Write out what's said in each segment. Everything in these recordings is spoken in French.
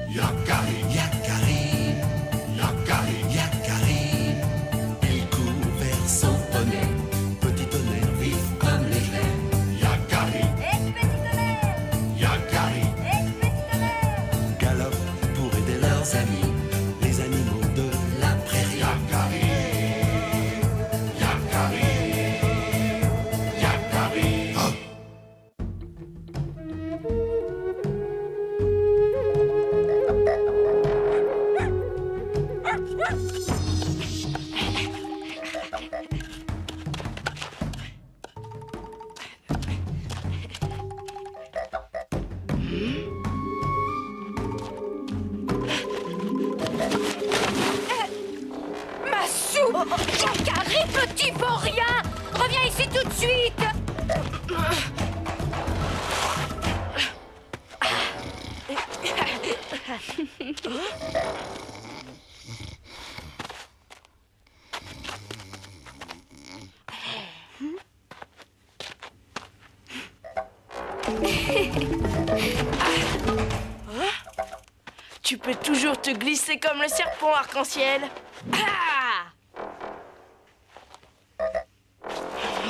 Yakari, Yakari, Yakari, Yakari. Il court vers son poney, petit tonnerre vif comme l'éclair. Yakari, Petit tonnerre, Yakari, petit tonnerre. galope pour aider leurs amis, les animaux de la prairie. Yakari, Yakari, Yakari. Oh. Ma soupe! Yakari, petit vaurien! Reviens ici tout de suite! Tu peux toujours te glisser comme le serpent arc-en-ciel. Ah!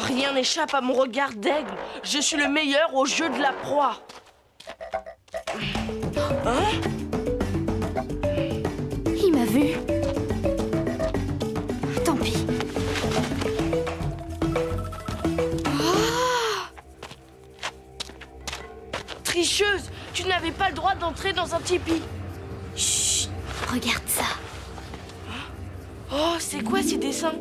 Rien n'échappe à mon regard d'aigle. Je suis le meilleur au jeu de la proie. Hein? Il m'a vu. Tant pis. Tricheuse, tu n'avais pas le droit d'entrer dans un tipi. Chut, regarde ça. Oh, c'est quoi ces dessins?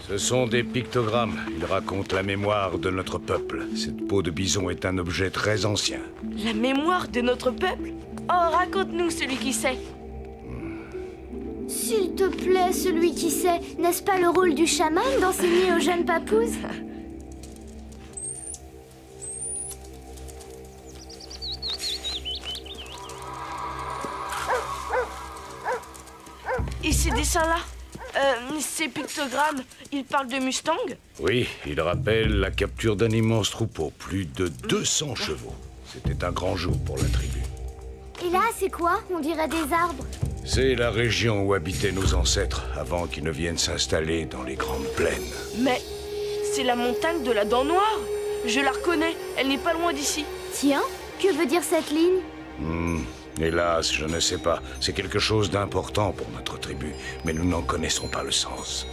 Ce sont des pictogrammes. Ils racontent la mémoire de notre peuple. Cette peau de bison est un objet très ancien. La mémoire de notre peuple? Oh, raconte-nous celui qui sait. S'il te plaît, celui qui sait, n'est-ce pas le rôle du chaman d'enseigner aux jeunes papouses? Et ces dessins-là? Ces pictogrammes, ils parlent de Mustang? Oui, ils rappellent la capture d'un immense troupeau. Plus de 200 chevaux. C'était un grand jour pour la tribu. Et là, c'est quoi? On dirait des arbres. C'est la région où habitaient nos ancêtres avant qu'ils ne viennent s'installer dans les grandes plaines. Mais c'est la montagne de la dent noire. Je la reconnais, elle n'est pas loin d'ici. Tiens, que veut dire cette ligne? Hélas, je ne sais pas. C'est quelque chose d'important pour notre tribu, mais nous n'en connaissons pas le sens.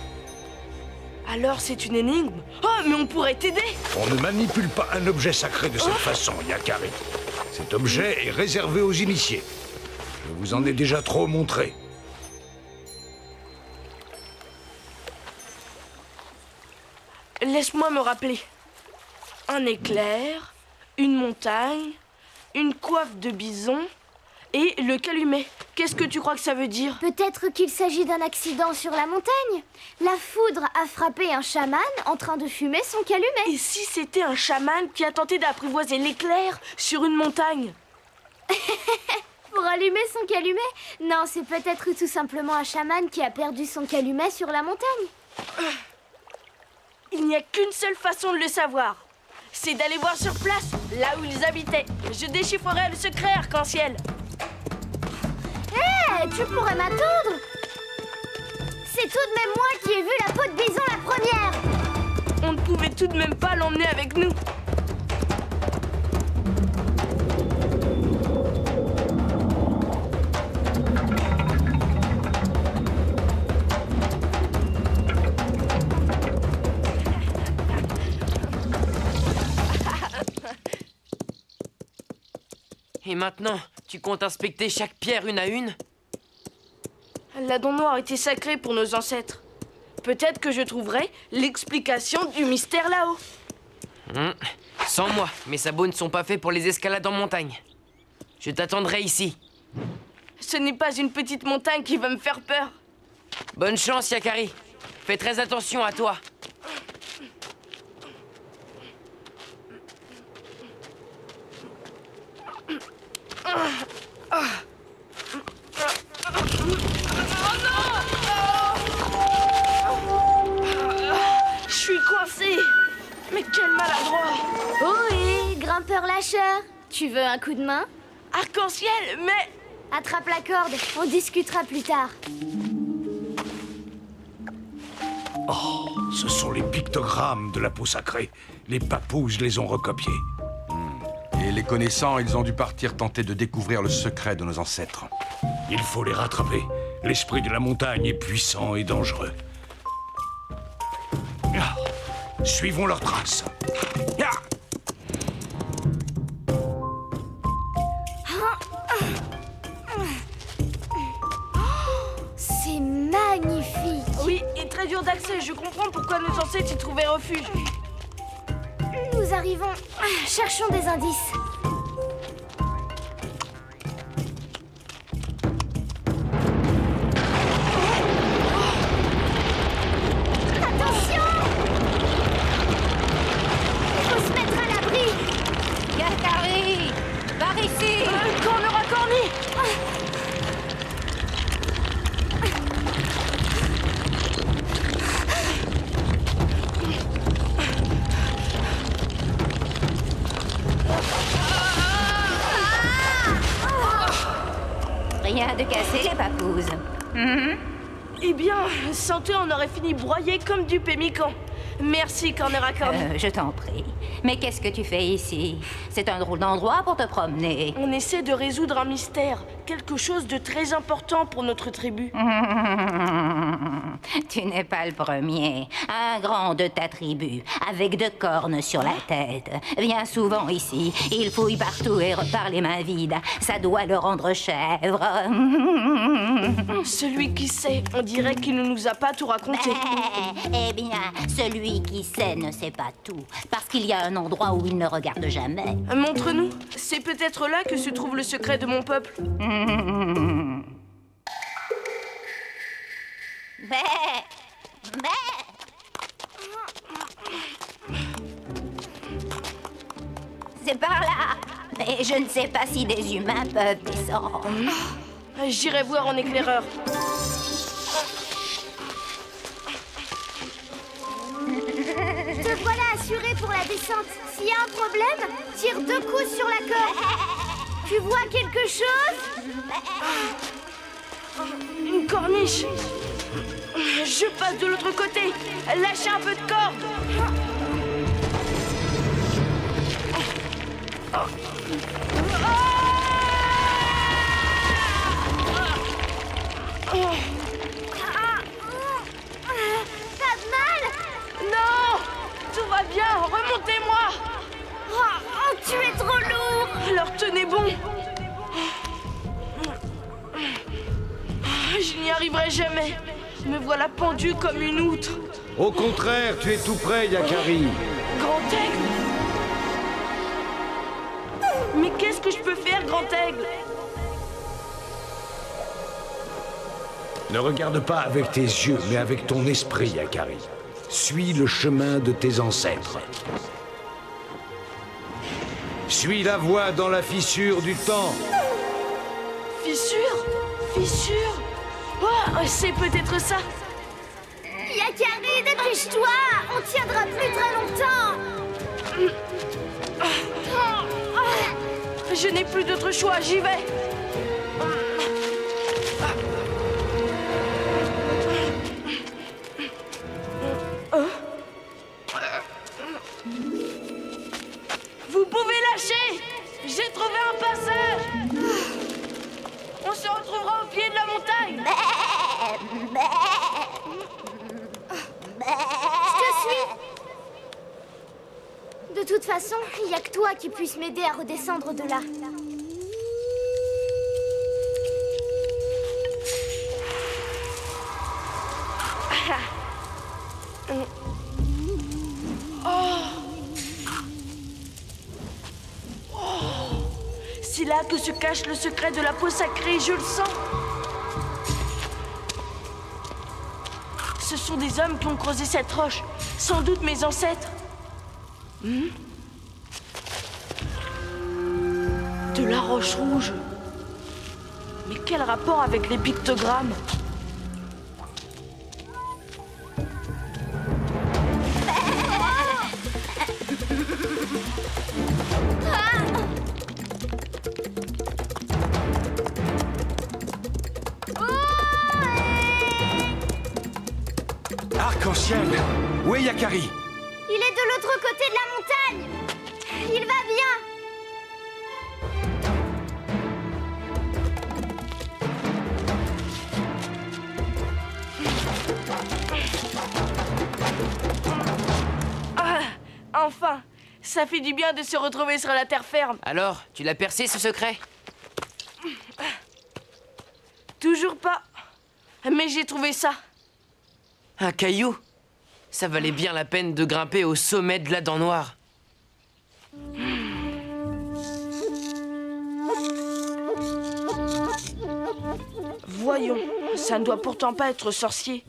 Alors c'est une énigme? Oh, mais on pourrait t'aider! On ne manipule pas un objet sacré de cette façon, Yakari. Cet objet est réservé aux initiés. Je vous en ai déjà trop montré. Laisse-moi me rappeler. Un éclair, une montagne, une coiffe de bison et le calumet. Qu'est-ce que tu crois que ça veut dire? Peut-être qu'il s'agit d'un accident sur la montagne. La foudre a frappé un chaman en train de fumer son calumet. Et si c'était un chaman qui a tenté d'apprivoiser l'éclair sur une montagne? Pour allumer son calumet? Non, c'est peut-être tout simplement un chaman qui a perdu son calumet sur la montagne. Il n'y a qu'une seule façon de le savoir. C'est d'aller voir sur place, là où ils habitaient. Je déchiffrerai le secret arc-en-ciel. Hé, tu pourrais m'attendre? C'est tout de même moi qui ai vu la peau de bison la première. On ne pouvait tout de même pas l'emmener avec nous. Et maintenant, tu comptes inspecter chaque pierre une à une? La dent noire était sacrée pour nos ancêtres. Peut-être que je trouverai l'explication du mystère là-haut. Sans moi, mes sabots ne sont pas faits pour les escalades en montagne. Je t'attendrai ici. Ce n'est pas une petite montagne qui va me faire peur. Bonne chance, Yakari. Fais très attention à toi. Je suis coincé. Mais quel maladroit. Ohé, Dasher, tu veux un coup de main? Arc-en-ciel, mais... Attrape la corde, on discutera plus tard. Ce sont les pictogrammes de la peau sacrée. Les papouses les ont recopiés. Et les connaissant, ils ont dû partir tenter de découvrir le secret de nos ancêtres. Il faut les rattraper. L'esprit de la montagne est puissant et dangereux. Ah, suivons leurs traces. Ah. C'est magnifique. Oui, et très dur d'accès. Je comprends pourquoi nos ancêtres y trouvaient refuge. Nous arrivons. Cherchons des indices. Attention! Il faut se mettre à l'abri. Yakari, par ici. Cornera Corny. Rien de cassé, les papouses. Eh bien, sans toi, on aurait fini broyé comme du pémican. Merci, Cornera Corny. Je t'en prie. Mais qu'est-ce que tu fais ici? C'est un drôle d'endroit pour te promener. On essaie de résoudre un mystère. Quelque chose de très important pour notre tribu. Tu n'es pas le premier. Un grand de ta tribu, avec 2 cornes sur la tête, vient souvent ici. Il fouille partout et repart les mains vides. Ça doit le rendre chèvre. Celui qui sait, on dirait qu'il ne nous a pas tout raconté. Eh bien, celui qui sait ne sait pas tout. Parce qu'il y a un endroit où il ne regarde jamais. Montre-nous. C'est peut-être là que se trouve le secret de mon peuple. C'est par là. Mais je ne sais pas si des humains peuvent descendre. J'irai voir en éclaireur. Te voilà assuré pour la descente. S'il y a un problème, tire 2 coups sur la corde. Tu vois quelque chose? Une corniche. Je passe de l'autre côté. Lâchez un peu de corde. Pas de mal? Non! Tout va bien. Remontez-moi. Oh, tu es trop lourd. Alors tenez bon. Je n'y arriverai jamais. Me voilà pendu comme une outre. Au contraire, tu es tout près, Yakari. Grand aigle. Mais qu'est-ce que je peux faire, grand aigle? Ne regarde pas avec tes yeux, mais avec ton esprit, Yakari. Suis le chemin de tes ancêtres. Suis la voie dans la fissure du temps. Fissure? Fissure? Oh, c'est peut-être ça. Yakari, dépêche-toi. On tiendra plus très longtemps. Je n'ai plus d'autre choix, j'y vais. Vous pouvez lâcher. J'ai trouvé un passage. On se retrouvera au pied de la montagne. Je te suis. De toute façon, il n'y a que toi qui puisse m'aider à redescendre de là. C'est là que se cache le secret de la peau sacrée, je le sens. Ce sont des hommes qui ont creusé cette roche. Sans doute mes ancêtres. De la roche rouge. Mais quel rapport avec les pictogrammes? ciel! Où est Yakari? Il est de l'autre côté de la montagne. Il va bien. Ah, enfin, ça fait du bien de se retrouver sur la terre ferme. Alors, tu l'as percé ce secret? Toujours pas. Mais j'ai trouvé ça. Un caillou? Ça valait bien la peine de grimper au sommet de la dent noire. Voyons, ça ne doit pourtant pas être sorcier.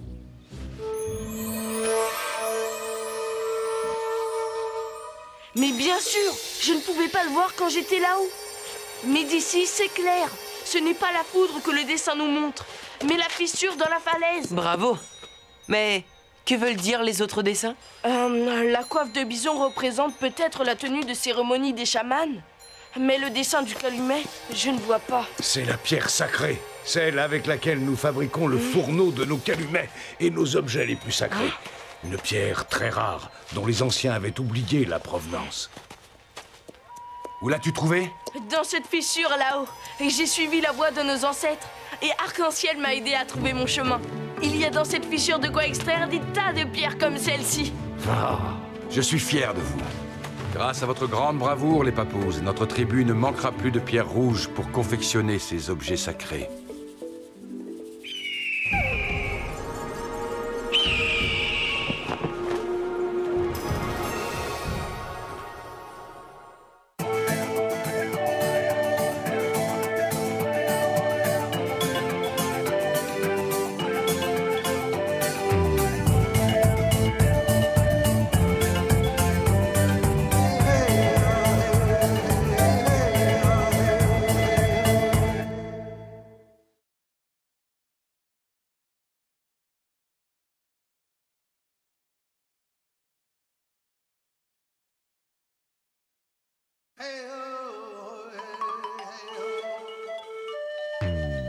Mais bien sûr, je ne pouvais pas le voir quand j'étais là-haut. Mais d'ici, c'est clair. Ce n'est pas la foudre que le dessin nous montre, mais la fissure dans la falaise. Bravo! Mais que veulent dire les autres dessins? La coiffe de bison représente peut-être la tenue de cérémonie des chamans. Mais le dessin du calumet, je ne vois pas. C'est la pierre sacrée, celle avec laquelle nous fabriquons le fourneau de nos calumets et nos objets les plus sacrés. Une pierre très rare, dont les anciens avaient oublié la provenance. Où l'as-tu trouvé? Dans cette fissure là-haut, j'ai suivi la voie de nos ancêtres. Et Arc-en-Ciel m'a aidé à trouver mon chemin. Il y a dans cette fissure de quoi extraire des tas de pierres comme celle-ci. Ah, je suis fier de vous. Grâce à votre grande bravoure, les papous, notre tribu ne manquera plus de pierres rouges pour confectionner ces objets sacrés.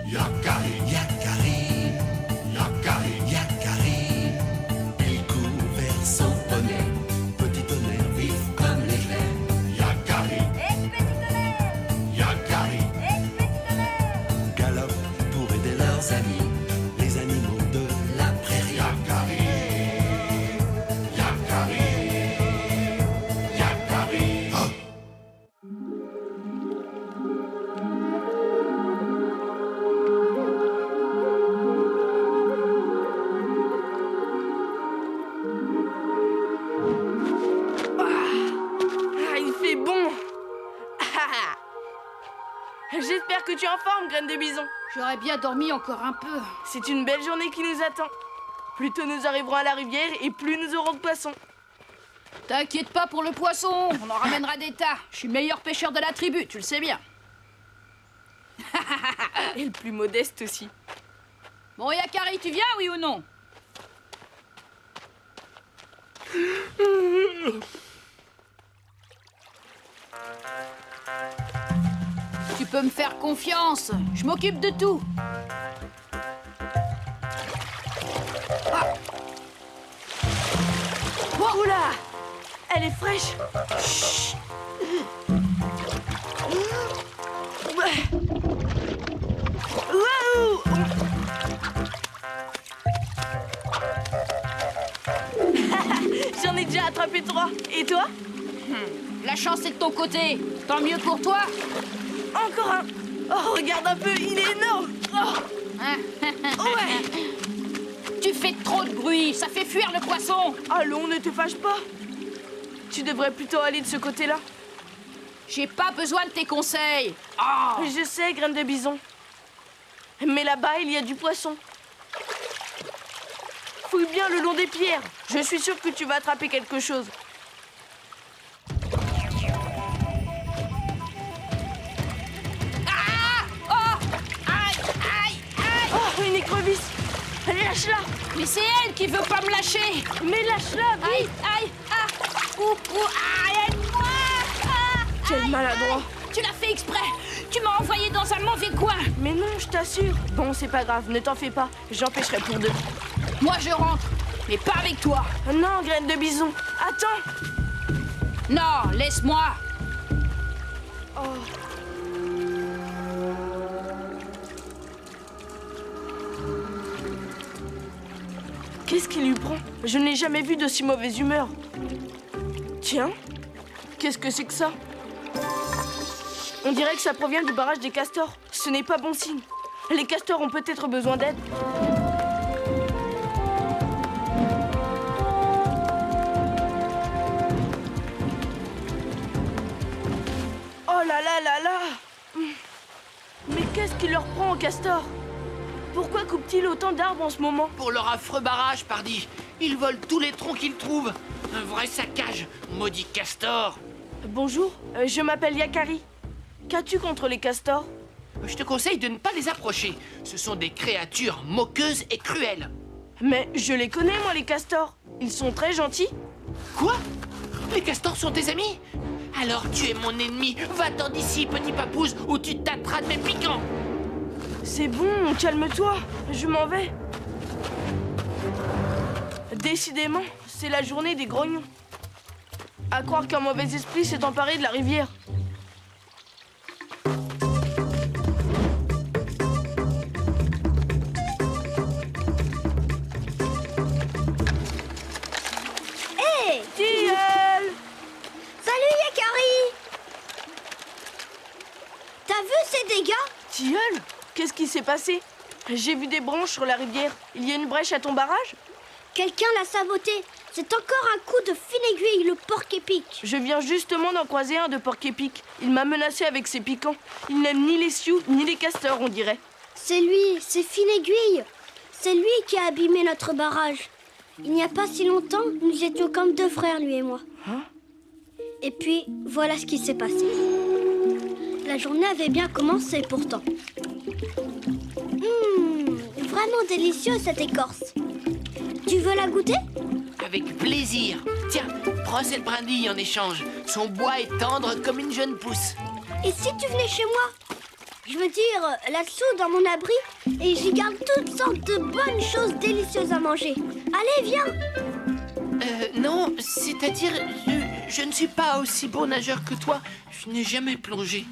Yakari, Yakari, Yakari, Yakari. Il court vers son poney, petit tonnerre vif comme l'éclair. Yakari, Yakari, galope pour aider leurs amis, les animaux de la prairie. Yakari, Yakari, Yakari. Oh. J'espère que tu es en forme, graine de bison. J'aurais bien dormi encore un peu. C'est une belle journée qui nous attend. Plus tôt nous arriverons à la rivière et plus nous aurons de poissons. T'inquiète pas pour le poisson, on en ramènera des tas. Je suis le meilleur pêcheur de la tribu, tu le sais bien. Et le plus modeste aussi. Bon, Yakari, tu viens, oui ou non? Tu peux me faire confiance, je m'occupe de tout. Ah. Oh, oula! Elle est fraîche. Chut. Waouh! J'en ai déjà attrapé 3. Et toi? La chance est de ton côté. Tant mieux pour toi. Encore un. Oh, regarde un peu, il est énorme. Oh. Ouais. Tu fais trop de bruit, ça fait fuir le poisson. Allons, ne te fâche pas. Tu devrais plutôt aller de ce côté-là. J'ai pas besoin de tes conseils. Oh. Je sais, graine de bison. Mais là-bas, il y a du poisson. Fouille bien le long des pierres. Je suis sûre que tu vas attraper quelque chose. Ah! Oh! Aïe! Aïe! Aïe! Oh, une écrevisse. Lâche-la. Mais c'est elle qui veut pas me lâcher. Mais lâche-la, Aïe! vite. Aïe! Ah! Aïe! Aide-moi! Ah! Quel Aïe, maladroit. aïe. Tu l'as fait exprès. Tu m'as envoyé dans un mauvais coin. Mais non, je t'assure. Bon, c'est pas grave, ne t'en fais pas. J'en pêcherai pour 2. Moi, je rentre. mais pas avec toi. Non, graine de bison. Attends. Non, laisse-moi. Qu'est-ce qui lui prend? Je n'ai jamais vu d'aussi mauvaise humeur. Tiens, qu'est-ce que c'est que ça? On dirait que ça provient du barrage des castors. Ce n'est pas bon signe. Les castors ont peut-être besoin d'aide. Oh là là là là! Mais qu'est-ce qui leur prend aux castors? Pourquoi coupent-ils autant d'arbres en ce moment? Pour leur affreux barrage, pardi. Ils volent tous les troncs qu'ils trouvent. Un vrai saccage, maudit castor. Bonjour, je m'appelle Yakari. Qu'as-tu contre les castors? Je te conseille de ne pas les approcher. Ce sont des créatures moqueuses et cruelles. Mais je les connais, moi, les castors. Ils sont très gentils. Quoi? Les castors sont tes amis? Alors tu es mon ennemi. Va-t'en d'ici, petit papouze, ou tu tâteras de mes piquants. C'est bon, calme-toi. Je m'en vais. Décidément, c'est la journée des grognons. À croire qu'un mauvais esprit s'est emparé de la rivière. Hé! Tilleul! Salut Yakari! T'as vu ces dégâts? Tilleul, qu'est-ce qui s'est passé? J'ai vu des branches sur la rivière. Il y a une brèche à ton barrage? Quelqu'un l'a saboté. C'est encore un coup de fil aiguille, le porc-épic. Je viens justement d'en croiser un de porc-épic. Il m'a menacé avec ses piquants. Il n'aime ni les sioux, ni les castors, on dirait. C'est lui, c'est fil aiguille. C'est lui qui a abîmé notre barrage. Il n'y a pas si longtemps, nous étions comme deux frères, lui et moi. Et puis, voilà ce qui s'est passé. La journée avait bien commencé pourtant. Vraiment délicieux cette écorce. Tu veux la goûter? Avec plaisir. Tiens, prends cette brindille en échange. Son bois est tendre comme une jeune pousse. Et si tu venais chez moi? Je veux dire, là-dessous, dans mon abri, et j'y garde toutes sortes de bonnes choses délicieuses à manger. Allez, viens! Non, c'est-à-dire, je ne suis pas aussi bon nageur que toi. Je n'ai jamais plongé.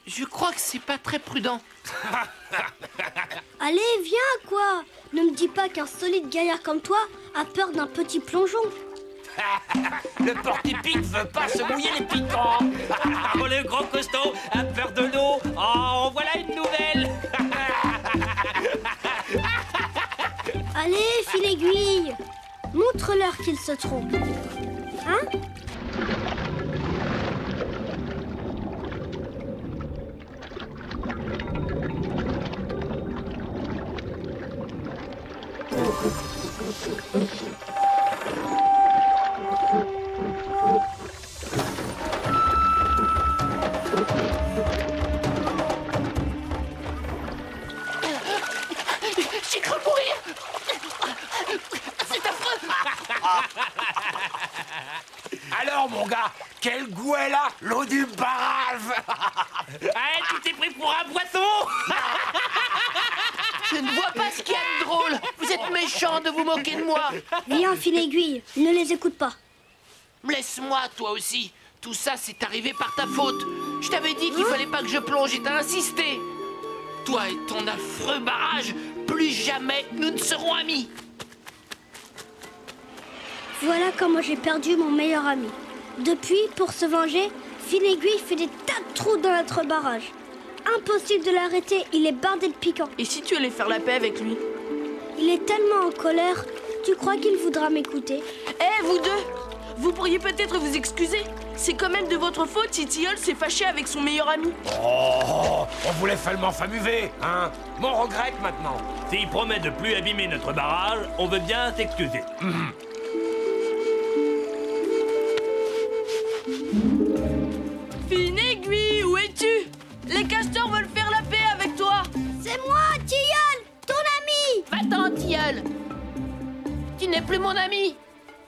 Je crois que c'est pas très prudent. Allez, viens, quoi! Ne me dis pas qu'un solide gaillard comme toi a peur d'un petit plongeon. Le porc-épic veut pas se mouiller les piquants. Oh, le gros costaud a peur de l'eau. Oh, voilà une nouvelle. Allez, fil aiguille! Montre-leur qu'ils se trompent. Hein? J'ai cru mourir. C'est affreux. Alors, mon gars, quel goût elle a, l'eau du barrage. Hey, tu t'es pris pour un poisson. Je ne vois pas ce qu'il y a de drôle. Vous êtes méchant de vous moquer de moi. Viens, fil aiguille, ne les écoute pas. Laisse-moi, toi aussi. Tout ça, c'est arrivé par ta faute. Je t'avais dit qu'il fallait pas que je plonge et t'as insisté. Toi et ton affreux barrage, plus jamais nous ne serons amis. Voilà comment j'ai perdu mon meilleur ami. Depuis, pour se venger, fil aiguille fait des tas de trous dans notre barrage. Impossible de l'arrêter, il est bardé de piquants. Et si tu allais faire la paix avec lui? Il est tellement en colère, tu crois qu'il voudra m'écouter? Eh, vous deux! Vous pourriez peut-être vous excuser. C'est quand même de votre faute si Tilleul s'est fâché avec son meilleur ami. Oh, on voulait seulement s'amuser, hein. Mais on regrette maintenant. S'il promet de plus abîmer notre barrage, on veut bien s'excuser. Fine aiguille, où es-tu? Les castors veulent faire la paix avec toi. C'est moi, Tilleul, ton ami! Va-t'en, Tilleul. Tu n'es plus mon ami.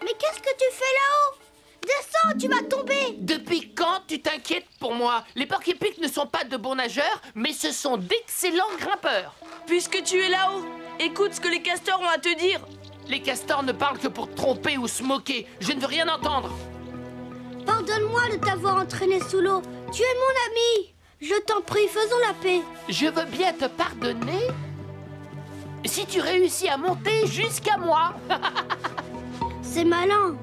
Mais qu'est-ce que tu fais là-haut? Descends, tu vas tomber! Depuis quand tu t'inquiètes pour moi? Les porc-épics ne sont pas de bons nageurs, mais ce sont d'excellents grimpeurs. Puisque tu es là-haut, écoute ce que les castors ont à te dire. Les castors ne parlent que pour tromper ou se moquer. Je ne veux rien entendre. Pardonne-moi de t'avoir entraîné sous l'eau. Tu es mon ami. Je t'en prie, faisons la paix. Je veux bien te pardonner si tu réussis à monter jusqu'à moi. C'est malin.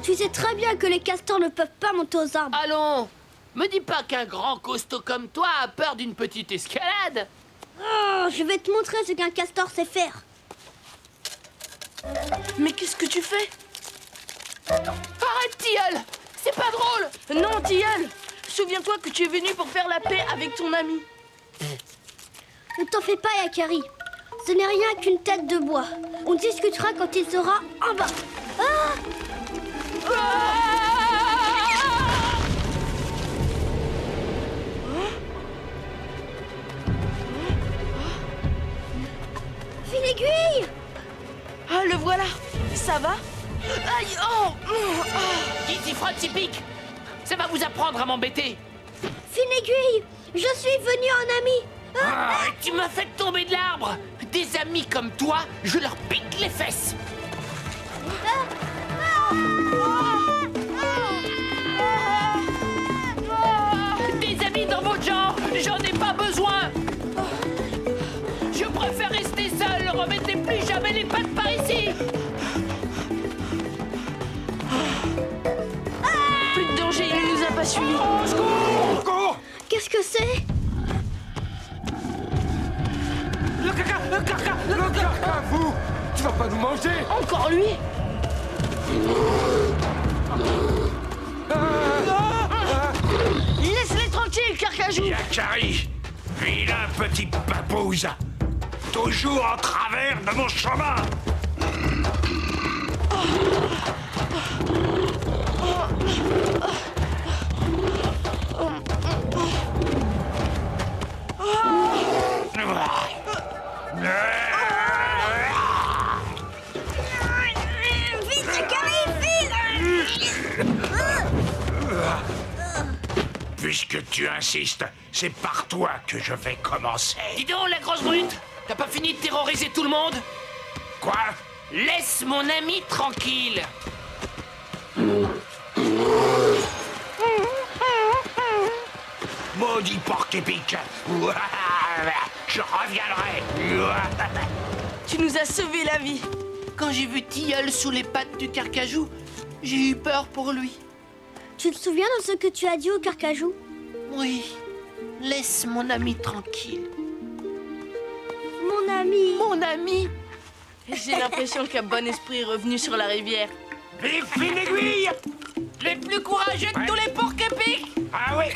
Tu sais très bien que les castors ne peuvent pas monter aux arbres. Allons, me dis pas qu'un grand costaud comme toi a peur d'une petite escalade. Oh, je vais te montrer ce qu'un castor sait faire. Mais qu'est-ce que tu fais? Arrête, Tilleul! C'est pas drôle! Non, Tilleul! Souviens-toi que tu es venu pour faire la paix avec ton ami. Ne t'en fais pas, Yakari. Ce n'est rien qu'une tête de bois. On discutera quand il sera en bas. Ah! File aiguille! Ah, le voilà! Ça va? Aïe! Oh! Easy Frotty Pic! Ça va vous apprendre à m'embêter! Fine aiguille! Je suis venu en ami! Tu m'as fait tomber de l'arbre! Des amis comme toi, je leur pique les fesses! Des amis dans votre genre, j'en ai pas besoin! Je préfère rester seul, remettez plus jamais les pattes par ici! Plus de danger, il ne nous a pas suivis. Cours! Qu'est-ce que c'est? Le carca, vous! Tu vas pas nous manger! Encore lui? Laisse-les tranquilles, Carcajou! Yakari, vilain petit papouze, toujours en travers de mon chemin. Vite, Yakari, vite! Puisque tu insistes, c'est par toi que je vais commencer. Dis donc, la grosse brute! T'as pas fini de terroriser tout le monde? Quoi? Laisse mon ami tranquille! Maudit porc-épic. Je reviendrai. Tu nous as sauvé la vie. Quand j'ai vu Tilleul sous les pattes du Carcajou, j'ai eu peur pour lui. Tu te souviens de ce que tu as dit au Carcajou? Oui, laisse mon ami tranquille. Mon ami! Mon ami! J'ai l'impression qu'un bon esprit est revenu sur la rivière. Vive Fine Aiguille! Les plus courageux de tous les porcs-épics! Ah oui!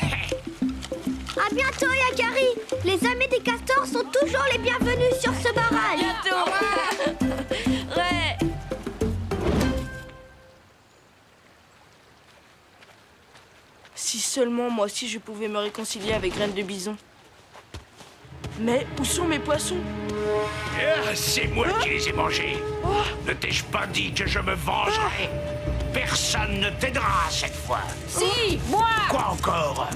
À bientôt, Yakari! Les amis des castors sont toujours les bienvenus sur ce barrage! Ouais. Si seulement moi aussi je pouvais me réconcilier avec Graine de Bison. Mais où sont mes poissons? Ah, c'est moi qui les ai mangés. Ne t'ai-je pas dit que je me vengerai? Personne ne t'aidera cette fois. Si, moi! Quoi encore?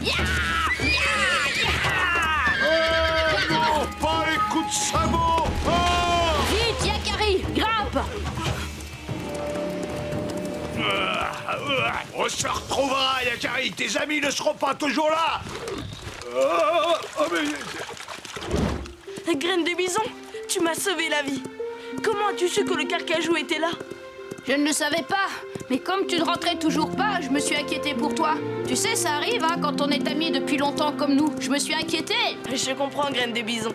Non, pas les coups de sabot! Oh! Vite, Yakari, grimpe! On se retrouvera, Yakari. Tes amis ne seront pas toujours là. Graine de Bison, tu m'as sauvé la vie. Comment as-tu su que le Carcajou était là? Je ne le savais pas, mais comme tu ne rentrais toujours pas, je me suis inquiétée pour toi. Tu sais, ça arrive, hein, quand on est amis depuis longtemps comme nous. Je me suis inquiétée. Je comprends, Graine de Bison.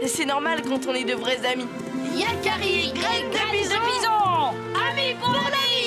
C'est normal quand on est de vrais amis. Yakari, Graine de Bison! Amis pour la vie!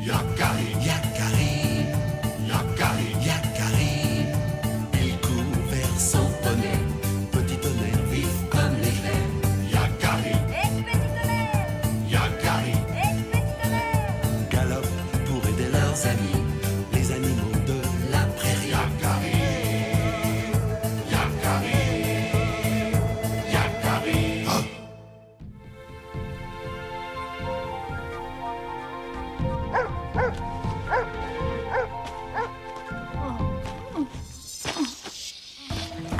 Yakari, Yakari, Yakari, Yakari. meilleurs amis, les animaux de la prairie. Yakari, Yakari, Yakari. Oh.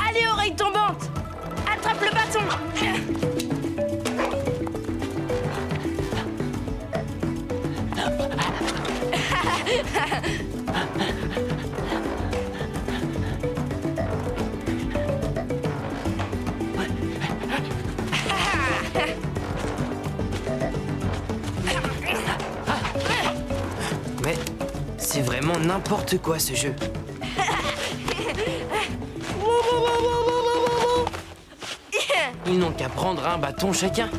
Allez, oreille tombante! Attrape le bâton! Mais c'est vraiment n'importe quoi ce jeu. Ils n'ont qu'à prendre un bâton chacun.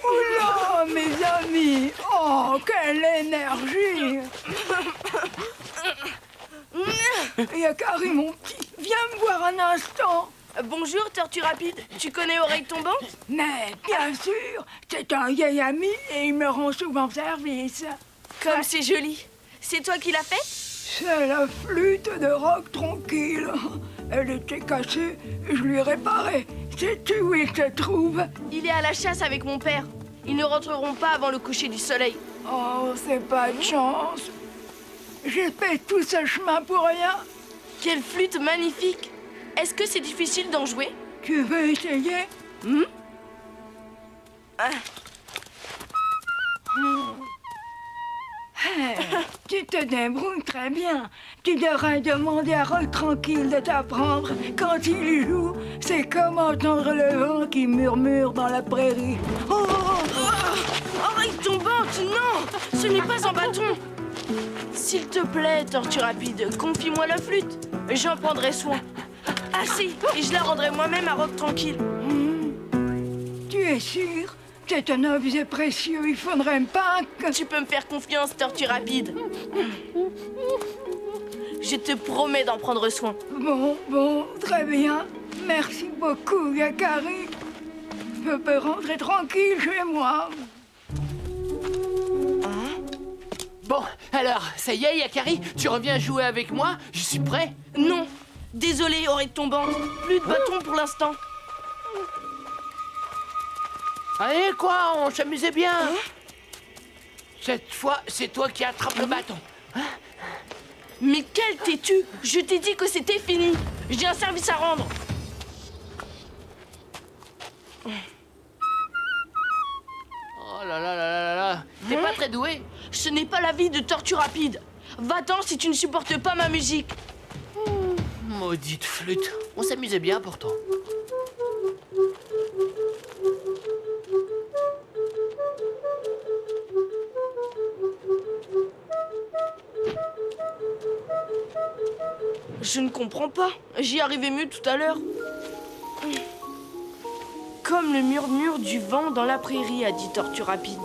Oula, mes amis! Oh, quelle énergie! Yakari, mon petit, viens me voir un instant. Bonjour, Tortue Rapide. Tu connais Oreille Tombante? Mais bien sûr, c'est un vieil ami et il me rend souvent service. Comme c'est joli. C'est toi qui l'as fait? C'est la flûte de Rock Tranquille. Elle était cassée et je lui ai réparé. Sais-tu où il se trouve? Il est à la chasse avec mon père. Ils ne rentreront pas avant le coucher du soleil. Oh, c'est pas de chance. J'ai fait tout ce chemin pour rien. Quelle flûte magnifique! Est-ce que c'est difficile d'en jouer? Tu veux essayer? Hey, tu te débrouilles très bien. Tu devrais demander à Rock Tranquille de t'apprendre. Quand il joue, c'est comme entendre le vent qui murmure dans la prairie. Oh, Oreille Tombante, non! Ce n'est pas un bâton! S'il te plaît, Tortue Rapide, confie-moi la flûte. J'en prendrai soin. Assez, et je la rendrai moi-même à Rock Tranquille. Tu es sûr? C'est un objet précieux, il faudrait pas que... Tu peux me faire confiance, Tortue Rapide. Je te promets d'en prendre soin. Bon, très bien. Merci beaucoup, Yakari. Je peux rentrer tranquille chez moi. Bon, alors, ça y est, Yakari, tu reviens jouer avec moi? Je suis prêt. Non, désolé, Oreille Tombante. Plus de bâton pour l'instant. Allez, quoi, on s'amusait bien. Cette fois, c'est toi qui attrapes le bâton. Mais quel têtu! Je t'ai dit que c'était fini. J'ai un service à rendre. Oh là là là là là. T'es pas très doué? Ce n'est pas la vie de Tortue Rapide. Va-t'en si tu ne supportes pas ma musique. Maudite flûte. On s'amusait bien pourtant. Je ne comprends pas. J'y arrivais mieux tout à l'heure. Comme le murmure du vent dans la prairie, a dit Tortue Rapide.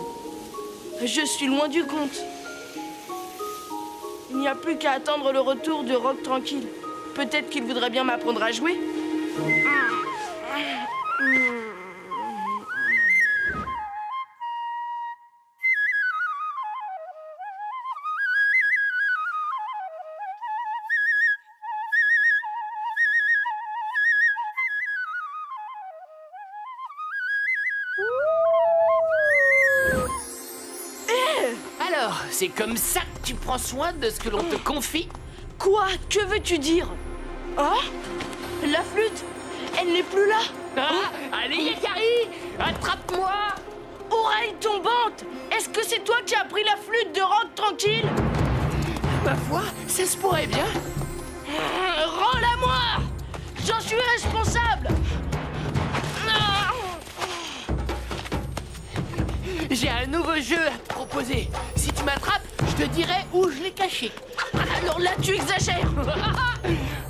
Je suis loin du compte. Il n'y a plus qu'à attendre le retour de Rock Tranquille. Peut-être qu'il voudrait bien m'apprendre à jouer. Alors, c'est comme ça que tu prends soin de ce que l'on te confie? Quoi? Que veux-tu dire? Oh? La flûte? Elle n'est plus là? Allez, Yakari, attrape-moi! Oreille Tombante! Est-ce que c'est toi qui as pris la flûte de Rock Tranquille? Ma foi, ça se pourrait bien. Rends-la-moi! J'en suis responsable! J'ai un nouveau jeu à te proposer. Si tu m'attrapes, je te dirai où je l'ai caché. Alors là, tu exagères!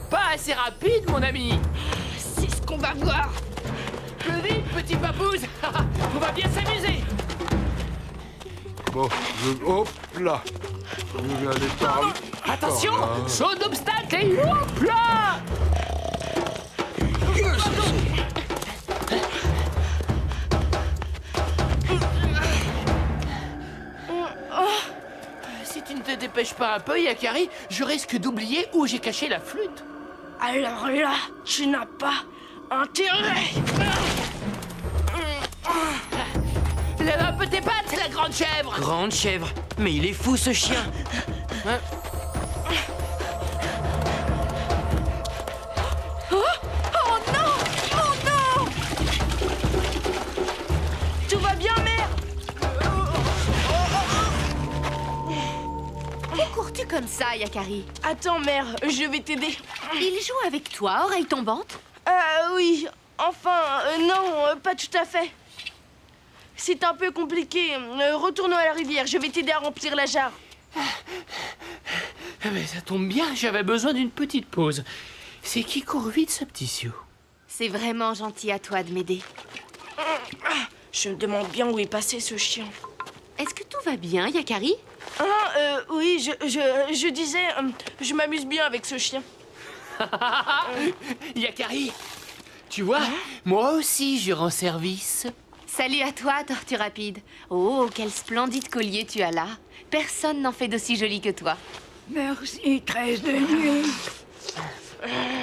Pas assez rapide, mon ami. C'est ce qu'on va voir. Plus vite, petit papouze. On va bien s'amuser. Bon, hop là. Je vais aller par là. Attention, Par là. saut d'obstacle et hop là. dépêche pas un peu, Yakari, je risque d'oublier où j'ai caché la flûte. Alors là, tu n'as pas intérêt. Lève un peu tes pattes, la grande chèvre. Grande chèvre. Mais il est fou, ce chien. Hein? Oh non! Oh non! Tout va bien, mère? Où cours-tu comme ça, Yakari? Attends, mère, je vais t'aider. Il joue avec toi, oreille tombante? Oui, enfin, non, pas tout à fait. C'est un peu compliqué. Retournons à la rivière, je vais t'aider à remplir la jarre. Mais ça tombe bien, j'avais besoin d'une petite pause. C'est qui court vite, ce petit Sioux? C'est vraiment gentil à toi de m'aider. Je me demande bien où est passé ce chien. Est-ce que tout va bien, Yakari? Oui, je disais, je m'amuse bien avec ce chien. Yakari, tu vois, moi aussi je rends service. Salut à toi, Tortue Rapide. Oh, quel splendide collier tu as là. Personne n'en fait d'aussi joli que toi. Merci, Tresse de nuit.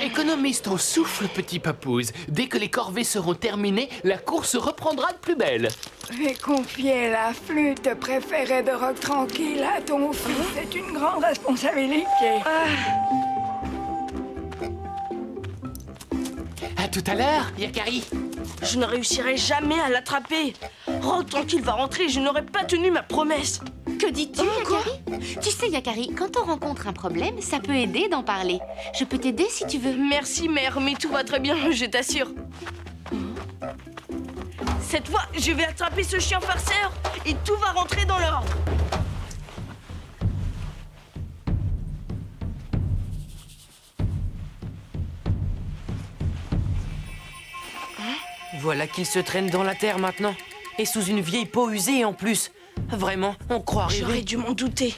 Économise ton souffle, petit papouze. Dès que les corvées seront terminées, la course reprendra de plus belle. Et confier la flûte préférée de Rock Tranquille à ton fils, c'est une grande responsabilité. À tout à l'heure, Yakari. Je ne réussirai jamais à l'attraper. Rock Tranquille va rentrer, je n'aurai pas tenu ma promesse. Que dis-tu, Yakari? Tu sais, Yakari, quand on rencontre un problème, ça peut aider d'en parler. Je peux t'aider si tu veux. Merci, mère, mais tout va très bien, je t'assure. Cette fois, je vais attraper ce chien farceur et tout va rentrer dans l'ordre. Voilà qu'il se traîne dans la terre maintenant. Et sous une vieille peau usée en plus. Vraiment, on croirait... J'aurais dû m'en douter.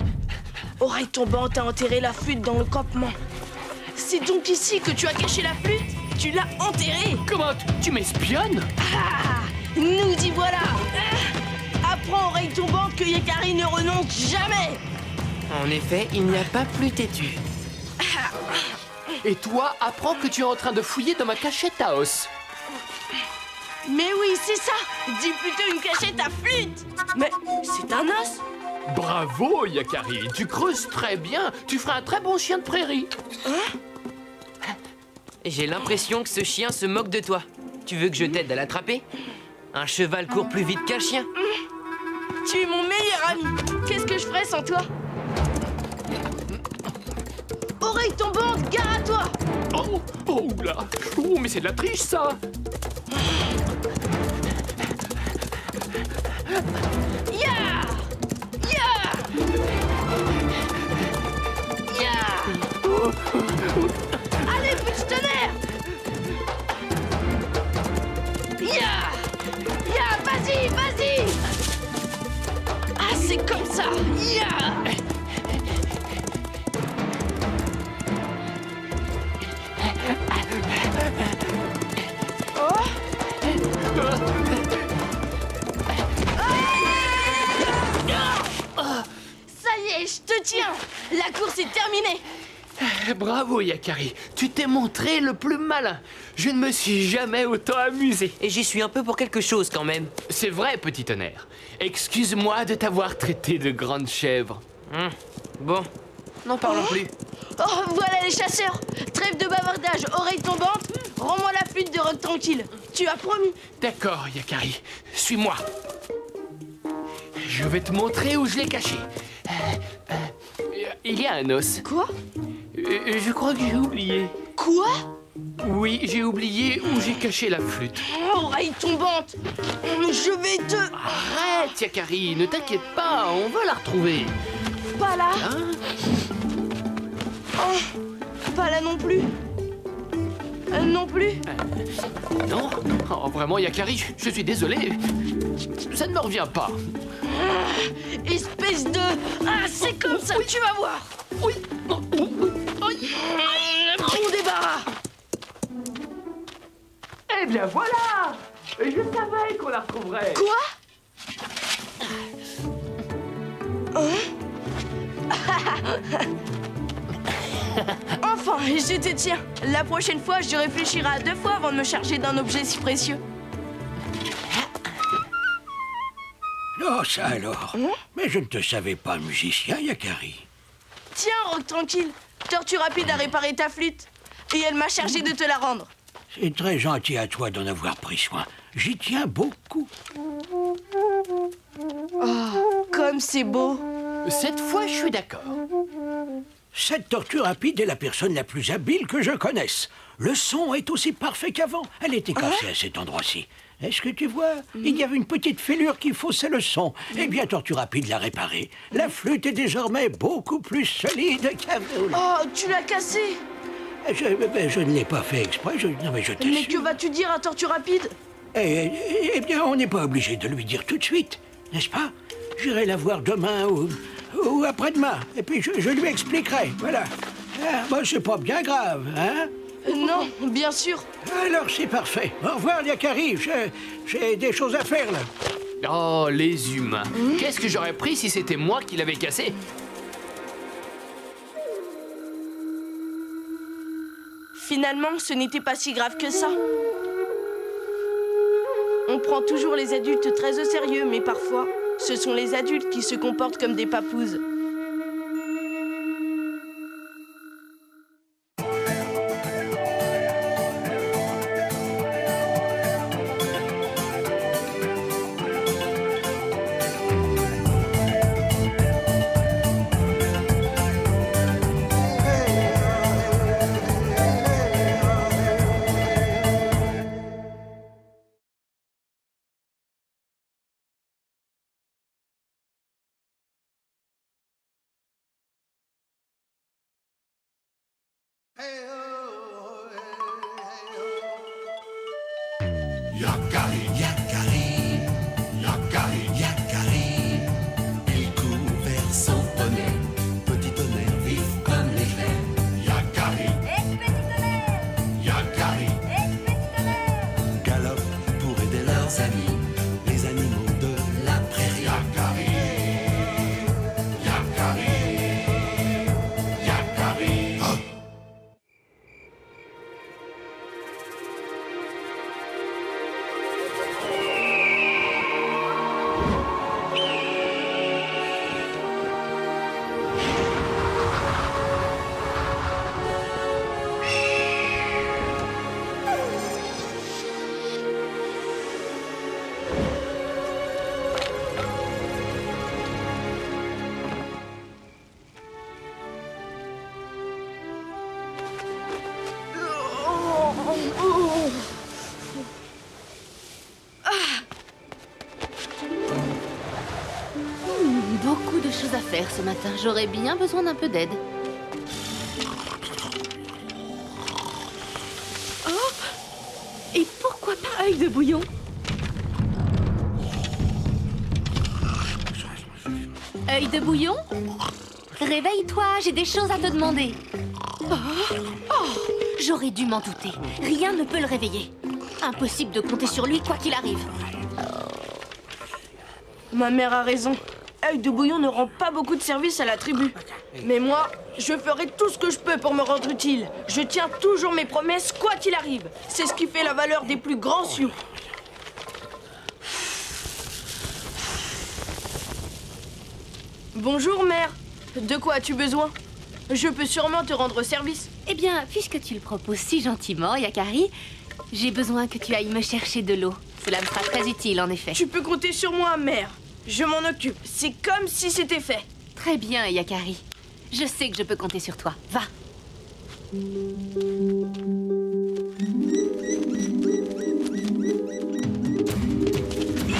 Oreille tombante a enterré la flûte dans le campement. C'est donc ici que tu as caché la flûte? Tu l'as enterrée? Comment tu m'espionnes? Nous y voilà. Apprends, Oreille tombante, que Yakari ne renonce jamais. En effet, il n'y a pas plus têtu. Et toi, apprends que tu es en train de fouiller dans ma cachette à os. Mais oui, c'est ça. Dis plutôt une cachette à flûte. Mais c'est un os. Bravo, Yakari. Tu creuses très bien. Tu feras un très bon chien de prairie. J'ai l'impression que ce chien se moque de toi. Tu veux que je t'aide à l'attraper? Un cheval court plus vite qu'un chien. Tu es mon meilleur ami. Qu'est-ce que je ferais sans toi? Oreille tombante, gare à toi. Oh là. Oh, mais c'est de la triche, ça. Ya! Allez, petit tonnerre! Vas-y! Ah, c'est comme ça! Ça y est, je te tiens! La course est terminée! Bravo, Yakari. Tu t'es montré le plus malin. Je ne me suis jamais autant amusé. Et j'y suis un peu pour quelque chose quand même. C'est vrai, petit tonnerre. Excuse-moi de t'avoir traité de grande chèvre. Bon, n'en parlons plus. Oh, voilà les chasseurs! Trêve de bavardage, oreille tombante, rends-moi la flûte de Rock Tranquille. Tu as promis. D'accord, Yakari. Suis-moi. Je vais te montrer où je l'ai caché. Il y a un os. Quoi? Je crois que j'ai oublié. Quoi? Oui, j'ai oublié où j'ai caché la flûte. Oreille tombante! Je vais te... Arrête, Yakari, ne t'inquiète pas, on va la retrouver. Pas là. Pas là non plus. Non plus. Non, vraiment, Yakari, je suis désolé. Ça ne me revient pas. Espèce de... c'est comme ça, tu vas voir. Oui. Bon débarras. Eh bien voilà! Je savais qu'on la retrouverait. Quoi? Enfin, je te tiens. La prochaine fois, je réfléchirai à 2 fois avant de me charger d'un objet si précieux. Oh, ça alors. Mais je ne te savais pas musicien, Yakari. Tiens, Rock tranquille. Tortue Rapide a réparé ta flûte. Et elle m'a chargé de te la rendre. C'est très gentil à toi d'en avoir pris soin. J'y tiens beaucoup. Oh, comme c'est beau. Cette fois, je suis d'accord. Cette Tortue Rapide est la personne la plus habile que je connaisse. Le son est aussi parfait qu'avant. Elle était cassée à cet endroit-ci. Est-ce que tu vois? Il y avait une petite fêlure qui faussait le son. Eh bien, Tortue Rapide l'a réparée. La flûte est désormais beaucoup plus solide qu'avant. Oh, tu l'as cassée. Je ne l'ai pas fait exprès. Non, mais je t'assure. Mais que vas-tu dire à Tortue Rapide? Eh bien, on n'est pas obligé de lui dire tout de suite, n'est-ce pas? J'irai la voir demain ou après-demain. Et puis, je lui expliquerai. Voilà. Ah, bon, c'est pas bien grave, hein? Non, bien sûr. Alors, c'est parfait. Au revoir, Yakari. J'ai des choses à faire, là. Oh, les humains. Qu'est-ce que j'aurais pris si c'était moi qui l'avais cassé? Finalement, ce n'était pas si grave que ça. On prend toujours les adultes très au sérieux, mais parfois, ce sont les adultes qui se comportent comme des papouses. Yakari, Yakari, Yakari, Yakari. Il court vers son poney, petit tonnerre vif comme l'éclair. Yakari, Yakari, galope pour aider leurs amis, les animaux de la prairie. Yakari, Yakari, Yakari. Oh. Beaucoup de choses à faire ce matin. J'aurais bien besoin d'un peu d'aide. Oh! Et pourquoi pas œil de bouillon? Œil de bouillon? Réveille-toi, j'ai des choses à te demander. Oh! J'aurais dû m'en douter. Rien ne peut le réveiller. Impossible de compter sur lui quoi qu'il arrive. Ma mère a raison. Œil de bouillon ne rend pas beaucoup de service à la tribu. Mais moi, je ferai tout ce que je peux pour me rendre utile. Je tiens toujours mes promesses, quoi qu'il arrive. C'est ce qui fait la valeur des plus grands sioux. Bonjour, mère. De quoi as-tu besoin? Je peux sûrement te rendre service. Eh bien, puisque tu le proposes si gentiment, Yakari, j'ai besoin que tu ailles me chercher de l'eau. Cela me sera très utile, en effet. Tu peux compter sur moi, mère. Je m'en occupe. C'est comme si c'était fait. Très bien, Yakari. Je sais que je peux compter sur toi. Va.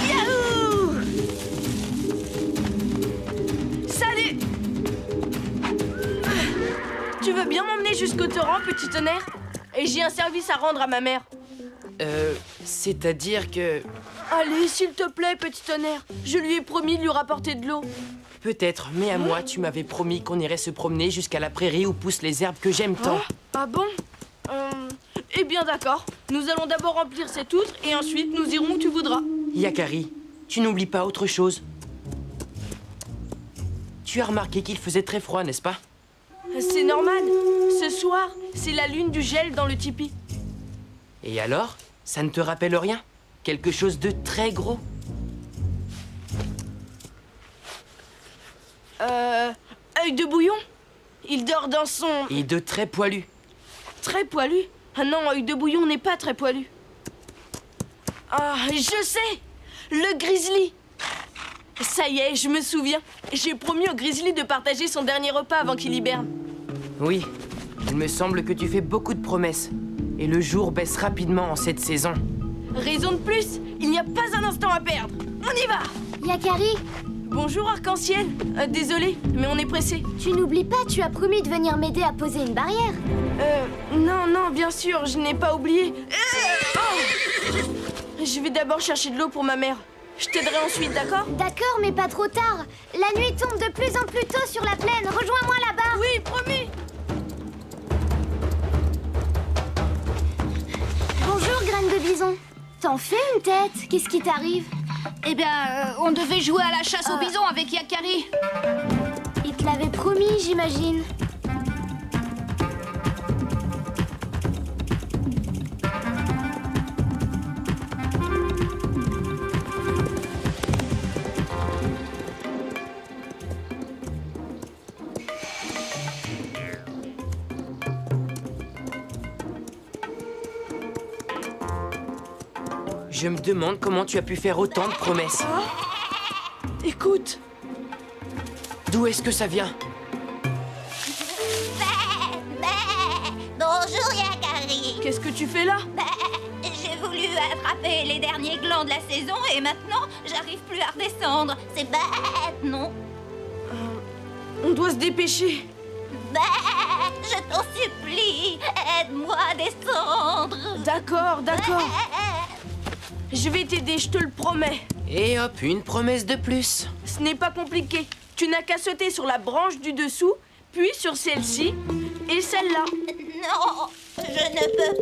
Yahoo! Salut! Tu veux bien m'emmener jusqu'au torrent, petit tonnerre? Et j'ai un service à rendre à ma mère. C'est-à-dire que... Allez, s'il te plaît, petit tonnerre. Je lui ai promis de lui rapporter de l'eau. Peut-être, mais à moi, tu m'avais promis qu'on irait se promener jusqu'à la prairie où poussent les herbes que j'aime tant. Ah bon? Eh bien, d'accord. Nous allons d'abord remplir cette outre et ensuite nous irons où tu voudras. Yakari, tu n'oublies pas autre chose. Tu as remarqué qu'il faisait très froid, n'est-ce pas? C'est normal. Ce soir, c'est la lune du gel dans le tipi. Et alors? Ça ne te rappelle rien? Quelque chose de très gros? Œil de bouillon. Il dort dans son... Et de très poilu. Très poilu? Ah non, œil de bouillon n'est pas très poilu. Ah, je sais! Le grizzly! Ça y est, je me souviens. J'ai promis au grizzly de partager son dernier repas avant qu'il hiberne. Oui, il me semble que tu fais beaucoup de promesses. Et le jour baisse rapidement en cette saison. Raison de plus, il n'y a pas un instant à perdre. On y va! Yakari! Bonjour Arc-en-Ciel. Désolé, mais on est pressé. Tu n'oublies pas, tu as promis de venir m'aider à poser une barrière. Non, bien sûr, je n'ai pas oublié. Oh! Je vais d'abord chercher de l'eau pour ma mère. Je t'aiderai ensuite, d'accord? D'accord, mais pas trop tard. La nuit tombe de plus en plus tôt sur la plaine. Rejoins-moi là-bas. Oui, promis. Bonjour, graine de bison. T'en fais une tête? Qu'est-ce qui t'arrive? Eh bien, on devait jouer à la chasse au bison avec Yakari. Il te l'avait promis, j'imagine. Je me demande comment tu as pu faire autant de promesses. Écoute. D'où est-ce que ça vient? Bonjour Yakari. Qu'est-ce que tu fais là? J'ai voulu attraper les derniers glands de la saison et maintenant j'arrive plus à redescendre. C'est bête, non? On doit se dépêcher. Je t'en supplie, aide-moi à descendre. D'accord. Je vais t'aider, je te le promets. Et hop, une promesse de plus. Ce n'est pas compliqué. Tu n'as qu'à sauter sur la branche du dessous, puis sur celle-ci et celle-là. Non, je ne peux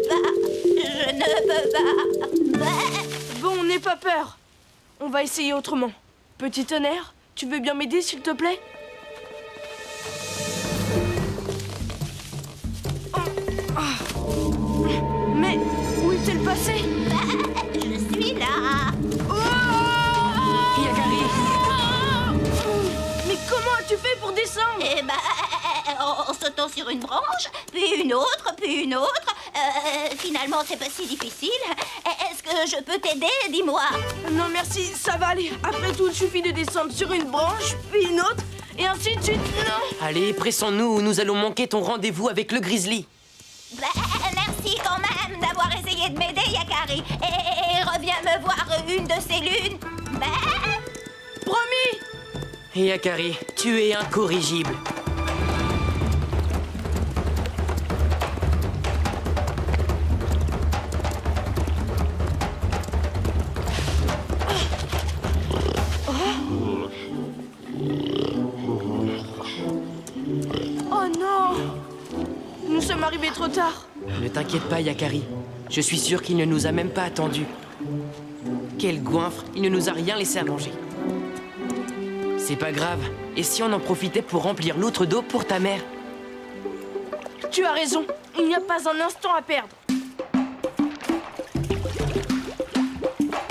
pas. Bon, n'aie pas peur. On va essayer autrement. Petit tonnerre, tu veux bien m'aider, s'il te plaît? Mais où est-elle passée? Je suis là. Yakari! Mais comment as-tu fait pour descendre? Eh ben, en sautant sur une branche, puis une autre. Finalement, c'est pas si difficile. Est-ce que je peux t'aider? Dis-moi. Non, merci, ça va aller. Après tout, il suffit de descendre sur une branche, puis une autre, et ainsi de suite. Non. Allez, pressons-nous ou nous allons manquer ton rendez-vous avec le grizzly. Merci quand même d'avoir essayé de m'aider, Yakari. Et reviens me voir une de ces lunes. Promis! Yakari, tu es incorrigible. Oh non! Nous sommes arrivés trop tard. Ne t'inquiète pas, Yakari. Je suis sûr qu'il ne nous a même pas attendus. Quel goinfre, il ne nous a rien laissé à manger. C'est pas grave. Et si on en profitait pour remplir l'outre d'eau pour ta mère? Tu as raison. Il n'y a pas un instant à perdre.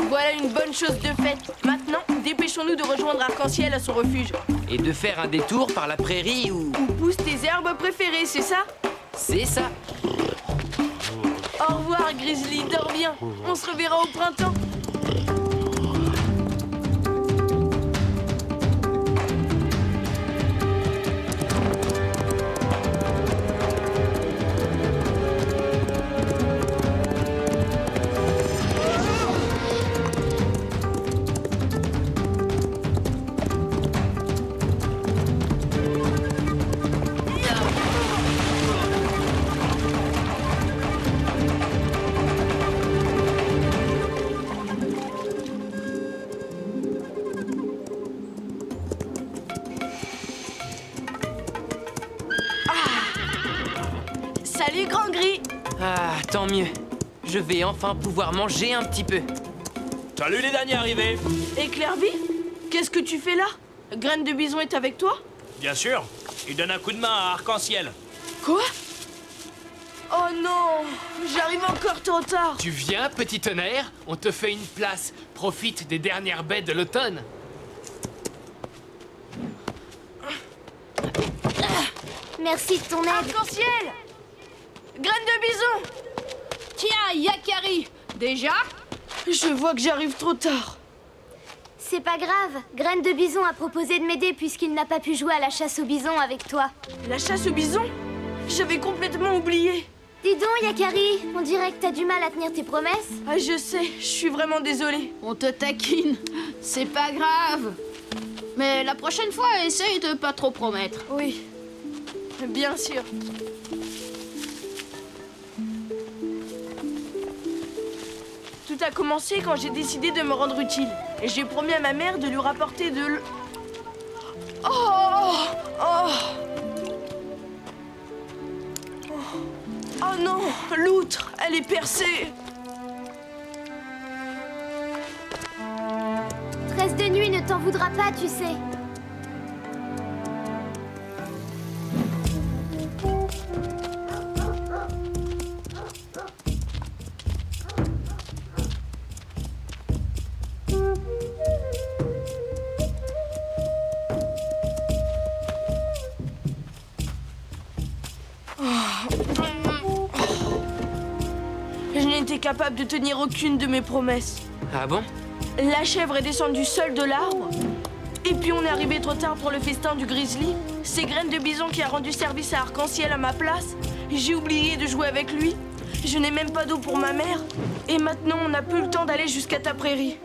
Voilà une bonne chose de faite. Maintenant, dépêchons-nous de rejoindre Arc-en-Ciel à son refuge. Et de faire un détour par la prairie où... Où poussent tes herbes préférées, c'est ça? C'est ça. Au revoir, Grizzly. Dors bien. On se reverra au printemps. Salut, Grand Gris. Ah, tant mieux. Je vais enfin pouvoir manger un petit peu. Salut les derniers arrivés. Et Clairby, qu'est-ce que tu fais là? Graine de bison est avec toi? Bien sûr. Il donne un coup de main à Arc-en-Ciel. Quoi? Oh non! J'arrive encore trop tard! Tu viens, petit tonnerre? On te fait une place. Profite des dernières baies de l'automne. Merci de ton aide. Arc-en-ciel! Graine de bison! Tiens, Yakari! Déjà? Je vois que j'arrive trop tard. C'est pas grave. Graine de bison a proposé de m'aider puisqu'il n'a pas pu jouer à la chasse au bison avec toi. La chasse au bison? J'avais complètement oublié. Dis donc, Yakari, on dirait que t'as du mal à tenir tes promesses. Ah, je sais, je suis vraiment désolée. On te taquine. C'est pas grave. Mais la prochaine fois, essaye de pas trop promettre. Oui, bien sûr. Tout a commencé quand j'ai décidé de me rendre utile. Et j'ai promis à ma mère de lui rapporter de l'... Oh! Oh! Oh non! L'outre! Elle est percée! Tresse de nuit ne t'en voudra pas, tu sais. Je n'étais capable de tenir aucune de mes promesses. Ah bon? La chèvre est descendue seule de l'arbre. Et puis on est arrivé trop tard pour le festin du grizzly. C'est Graine de bison qui a rendu service à Arc-en-Ciel à ma place. J'ai oublié de jouer avec lui. Je n'ai même pas d'eau pour ma mère. Et maintenant, on n'a plus le temps d'aller jusqu'à ta prairie.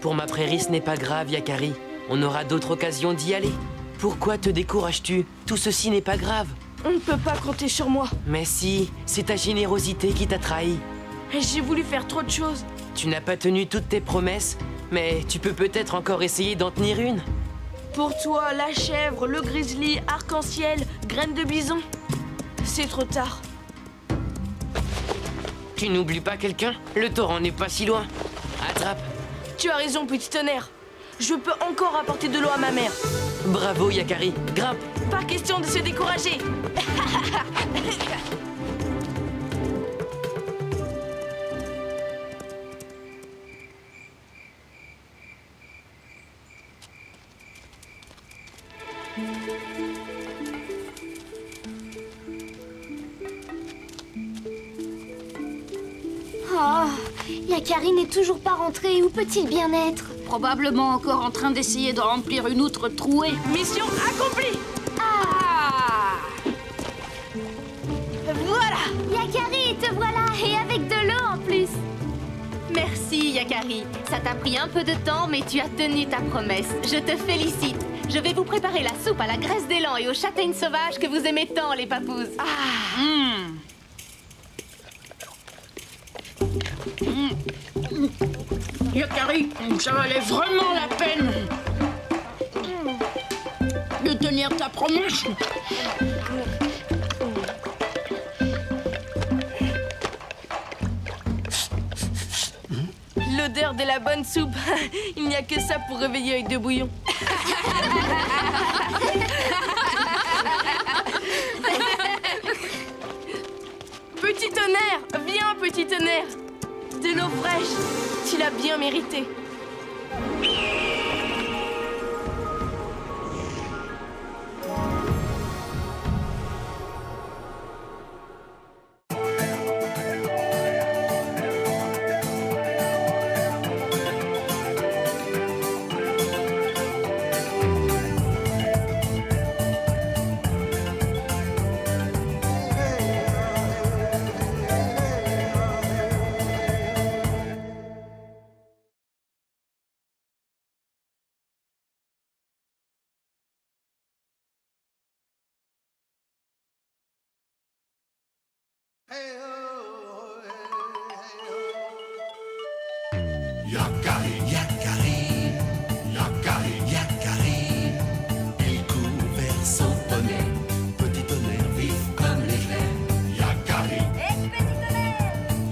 Pour ma prairie, ce n'est pas grave, Yakari. On aura d'autres occasions d'y aller. Pourquoi te décourages-tu? Tout ceci n'est pas grave. On ne peut pas compter sur moi. Mais si, c'est ta générosité qui t'a trahi. J'ai voulu faire trop de choses. Tu n'as pas tenu toutes tes promesses, mais tu peux peut-être encore essayer d'en tenir une. Pour toi, la chèvre, le grizzly, Arc-en-Ciel, Graine de bison, c'est trop tard. Tu n'oublies pas quelqu'un? Le torrent n'est pas si loin. Attrape. Tu as raison, petit tonnerre. Je peux encore apporter de l'eau à ma mère. Bravo, Yakari. Grimpe. Pas question de se décourager. Oh, Yakari n'est toujours pas rentré. Où peut-il bien être? Probablement encore en train d'essayer de remplir une outre trouée. Mission accomplie. Ah! Voilà! Yakari, te voilà. Et avec de l'eau en plus. Merci, Yakari. Ça t'a pris un peu de temps, mais tu as tenu ta promesse. Je te félicite. Je vais vous préparer la soupe à la graisse d'élan et aux châtaignes sauvages que vous aimez tant, les papous. Yakari, ça valait vraiment la peine de tenir ta promesse. L'odeur de la bonne soupe. Il n'y a que ça pour réveiller Œil de Bouillon. Petit tonnerre, viens petit tonnerre. De l'eau fraîche, tu l'as bien mérité. Yakari, Yakari, Yakari, Yakari. Il court vers son poney, petit tonnerre vif comme l'éclair. Yakari,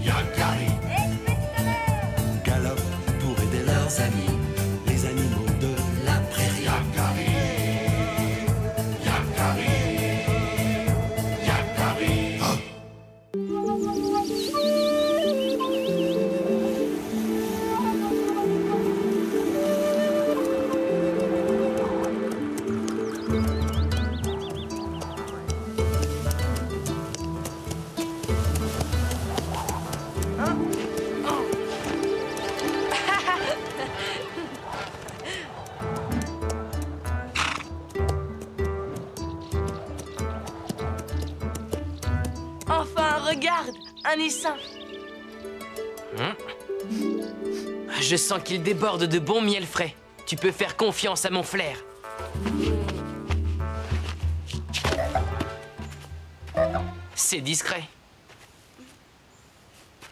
Yakari, galope pour aider leurs amis, les animaux de la prairie. Yakari, regarde, un essaim. Je sens qu'il déborde de bon miel frais. Tu peux faire confiance à mon flair. C'est discret.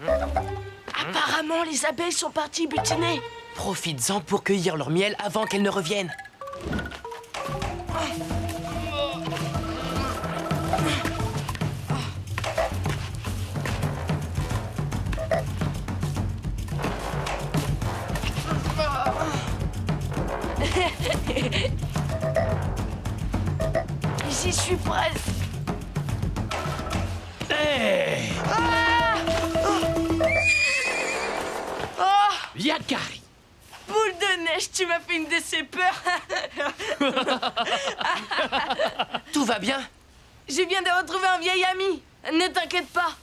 Apparemment, les abeilles sont parties butiner. Profites-en pour cueillir leur miel avant qu'elles ne reviennent. J'y suis presque. Hey! Ah! Oh! Yakari! Boule de neige, tu m'as fait une de ces peurs. Tout va bien? Je viens de retrouver un vieil ami. Ne t'inquiète pas.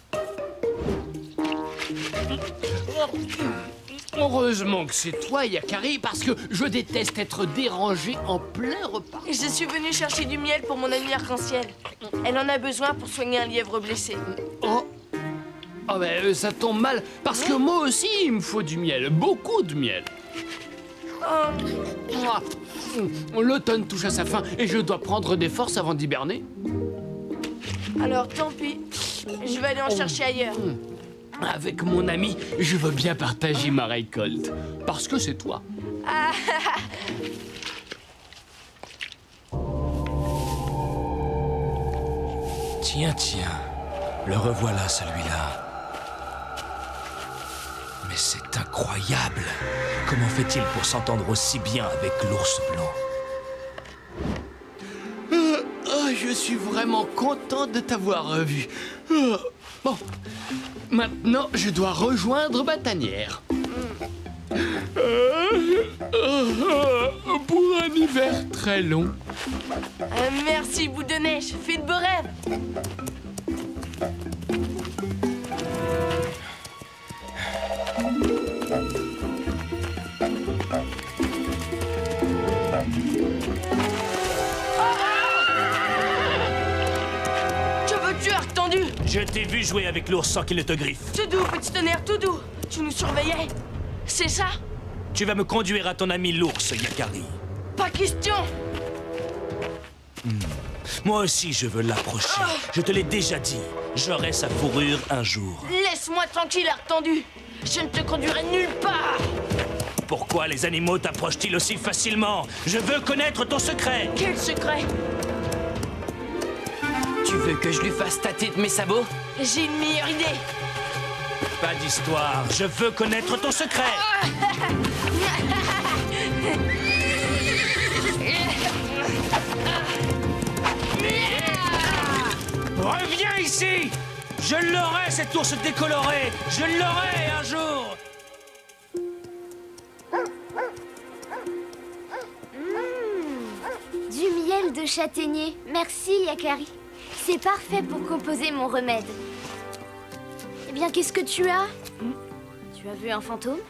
Heureusement que c'est toi, Yakari, parce que je déteste être dérangé en plein repas. Je suis venue chercher du miel pour mon amie arc-en-ciel. Elle en a besoin pour soigner un lièvre blessé. Oh, ben ça tombe mal, parce que moi aussi, il me faut du miel, beaucoup de miel. L'automne touche à sa fin et je dois prendre des forces avant d'hiberner. Alors tant pis, je vais aller en chercher ailleurs. Avec mon ami, je veux bien partager ma récolte, parce que c'est toi. Tiens, le revoilà celui-là. Mais c'est incroyable. Comment fait-il pour s'entendre aussi bien avec l'ours blanc? Je suis vraiment content de t'avoir revu. Bon, maintenant je dois rejoindre ma tanière. Pour un hiver très long. Merci, boule de neige. Fais de beaux rêves. Que veux-tu, arc tendu? Je t'ai vu jouer avec l'ours sans qu'il ne te griffe. Tout doux, petit tonnerre, tout doux. Tu nous surveillais. C'est ça? Tu vas me conduire à ton ami l'ours, Yakari. Pas question. Moi aussi, je veux l'approcher. Je te l'ai déjà dit. J'aurai sa fourrure un jour. Laisse-moi tranquille, arc tendu. Je ne te conduirai nulle part. Pourquoi les animaux t'approchent-ils aussi facilement? Je veux connaître ton secret. Quel secret? Tu veux que je lui fasse tâter de mes sabots? J'ai une meilleure idée. Pas d'histoire. Je veux connaître ton secret. Reviens ici! Je l'aurai, cet ours décoloré! Je l'aurai un jour! Du miel de châtaignier. Merci, Yakari. C'est parfait pour composer mon remède. Eh bien, qu'est-ce que tu as? Tu as vu un fantôme?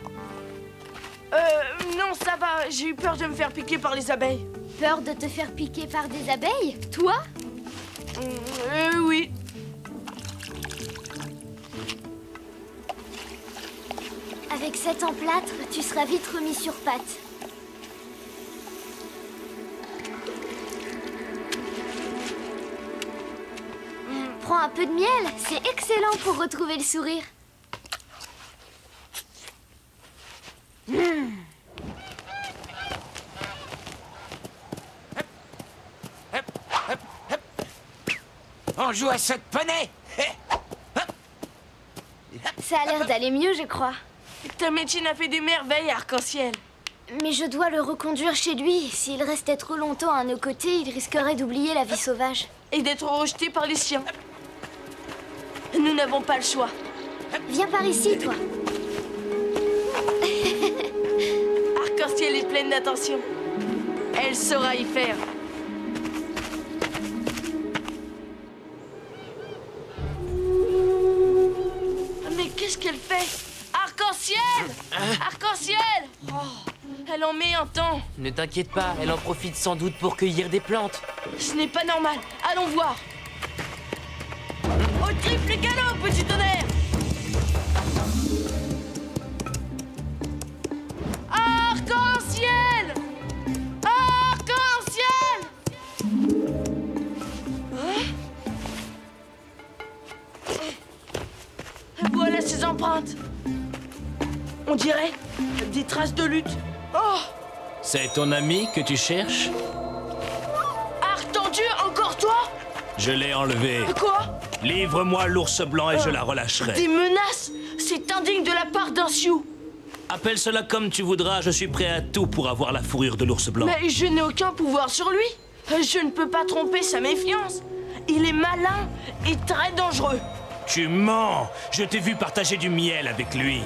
Non, ça va. J'ai eu peur de me faire piquer par les abeilles. Peur de te faire piquer par des abeilles? Toi? Oui. Avec cet emplâtre, tu seras vite remis sur pattes. Prends un peu de miel, c'est excellent pour retrouver le sourire. On joue à saut de poney. Ça a l'air d'aller mieux, je crois. Ta médecine a fait des merveilles, arc-en-ciel. Mais je dois le reconduire chez lui. S'il restait trop longtemps à nos côtés, il risquerait d'oublier la vie sauvage. Et d'être rejeté par les siens. Nous n'avons pas le choix. Viens par ici, toi. Arc-en-ciel est pleine d'attention. Elle saura y faire. Mais qu'est-ce qu'elle fait? Arc-en-ciel! Arc-en-ciel! Oh, elle en met un temps. Ne t'inquiète pas, elle en profite sans doute pour cueillir des plantes. Ce n'est pas normal. Allons voir. Au triple galop, petit tonnerre! Arc-en-ciel! Arc-en-ciel! Voilà ses empreintes. On dirait des traces de lutte. Oh! C'est ton ami que tu cherches? Arc tendu, encore toi? Je l'ai enlevé. Quoi? Livre-moi l'ours blanc et je la relâcherai. Des menaces? C'est indigne de la part d'un Sioux. Appelle cela comme tu voudras, je suis prêt à tout pour avoir la fourrure de l'ours blanc. Mais je n'ai aucun pouvoir sur lui. Je ne peux pas tromper sa méfiance. Il est malin et très dangereux. Tu mens! Je t'ai vu partager du miel avec lui.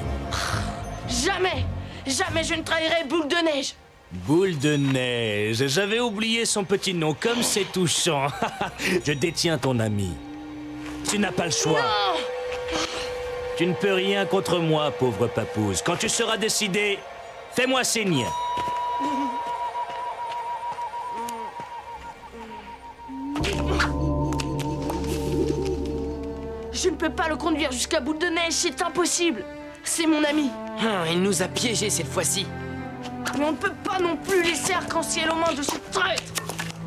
Jamais! Jamais je ne trahirai Boule de Neige. Boule de Neige, j'avais oublié son petit nom, comme c'est touchant. Je détiens ton ami. Tu n'as pas le choix. Non! Tu ne peux rien contre moi, pauvre papouze. Quand tu seras décidé, fais-moi signe. Je ne peux pas le conduire jusqu'à Boule de Neige, c'est impossible. C'est mon ami. Il nous a piégés cette fois-ci. Mais on ne peut pas non plus laisser Arc-en-ciel aux mains de ce traître.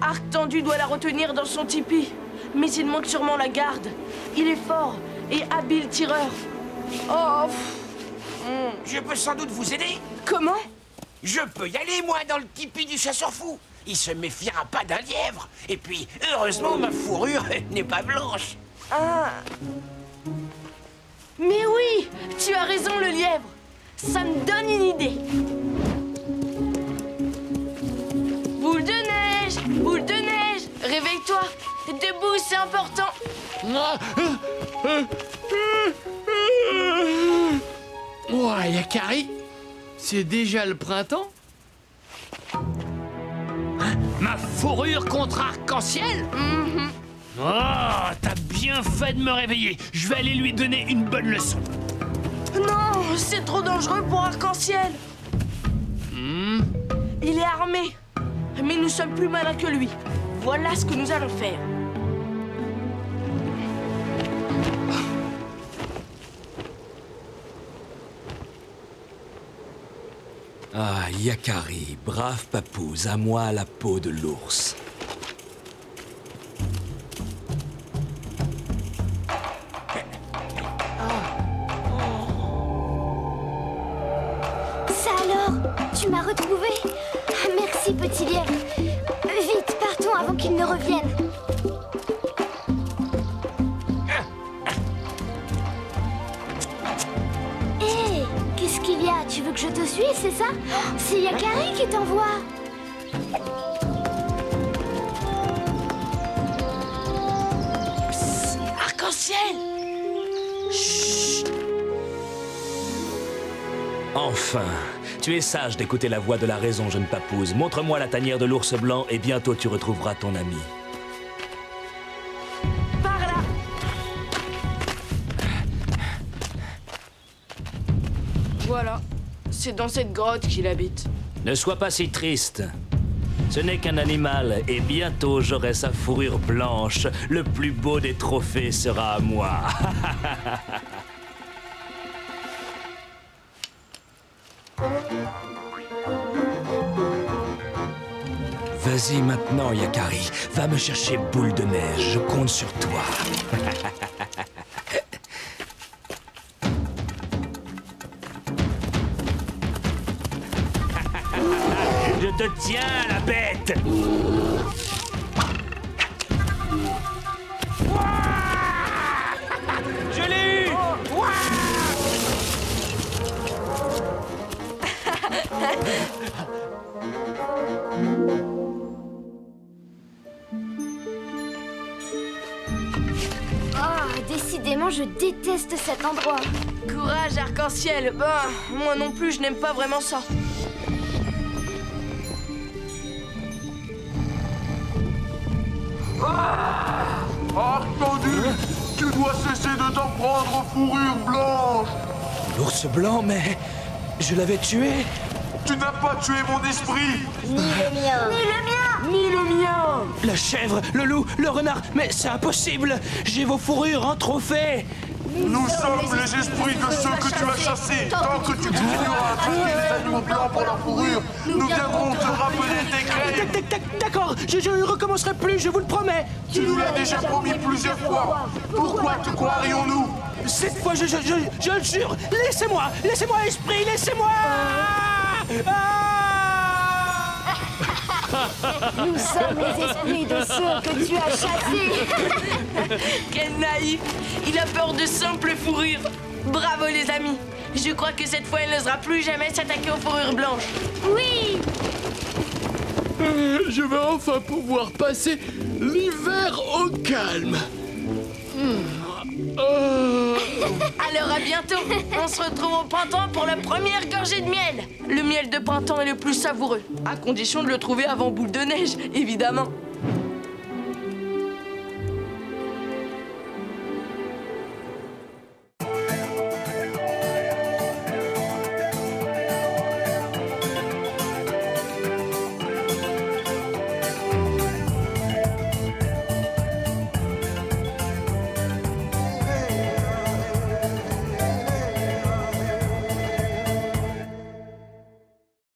Arc tendu doit la retenir dans son tipi. Mais il manque sûrement la garde. Il est fort et habile tireur. Oh. Je peux sans doute vous aider. Comment? Je peux y aller, moi, dans le tipi du chasseur-fou. Il se méfiera pas d'un lièvre. Et puis, heureusement, ma fourrure n'est pas blanche. Ah. Mais oui, tu as raison, le lièvre. Ça me donne une idée. Boule de neige, boule de neige, réveille-toi. Debout, c'est important. Oh, Yakari, c'est déjà le printemps? Hein? Ma fourrure contre arc-en-ciel? Oh, t'as bien fait de me réveiller. Je vais aller lui donner une bonne leçon. Non, c'est trop dangereux pour Arc-en-ciel. Il est armé, mais nous sommes plus malins que lui. Voilà ce que nous allons faire. Ah, Yakari, brave papouze, à moi la peau de l'ours. Ça alors? Tu m'as retrouvé? Merci, petit lièvre. Vite, partons avant qu'il ne revienne. Hé, qu'est-ce qu'il y a? Tu veux que je te suive, c'est ça? C'est Yakari qui t'envoie. Arc-en-ciel! Chut! Enfin, tu es sage d'écouter la voix de la raison, jeune papouze. Montre-moi la tanière de l'ours blanc et bientôt tu retrouveras ton ami. Par là! Voilà, c'est dans cette grotte qu'il habite. Ne sois pas si triste. Ce n'est qu'un animal et bientôt j'aurai sa fourrure blanche. Le plus beau des trophées sera à moi. Vas-y maintenant, Yakari. Va me chercher Boule de Neige. Je compte sur toi. Je te tiens, la bête! Je l'ai eu! Décidément, je déteste cet endroit. Courage, Arc-en-ciel. Bah, moi non plus, je n'aime pas vraiment ça. Arc-tendu, tu dois cesser de t'en prendre aux fourrures blanches. L'ours blanc, mais je l'avais tué. Tu n'as pas tué mon esprit. Ni le mien. Ni le mien. Ni le mien. La chèvre, le loup, le renard, mais c'est impossible. J'ai vos fourrures en trophée. Nous sommes les esprits de ceux que tu as chassés. Tant que tu continueras à traquer les animaux blancs pour leur fourrure, nous viendrons te rappeler tes craintes. D'accord, je ne recommencerai plus, je vous le promets. Tu nous l'as déjà promis plusieurs fois. Pourquoi te croirions-nous? Cette fois, je le jure. Laissez-moi, esprit, laissez-moi. Nous sommes les esprits de ceux que tu as chassés. Quel naïf! Il a peur de simples fourrures. Bravo les amis. Je crois que cette fois, il n'osera plus jamais s'attaquer aux fourrures blanches. Oui! Je vais enfin pouvoir passer l'hiver au calme. Alors à bientôt. On se retrouve au printemps pour la première gorgée de miel. Le miel de printemps est le plus savoureux, à condition de le trouver avant boule de neige, évidemment.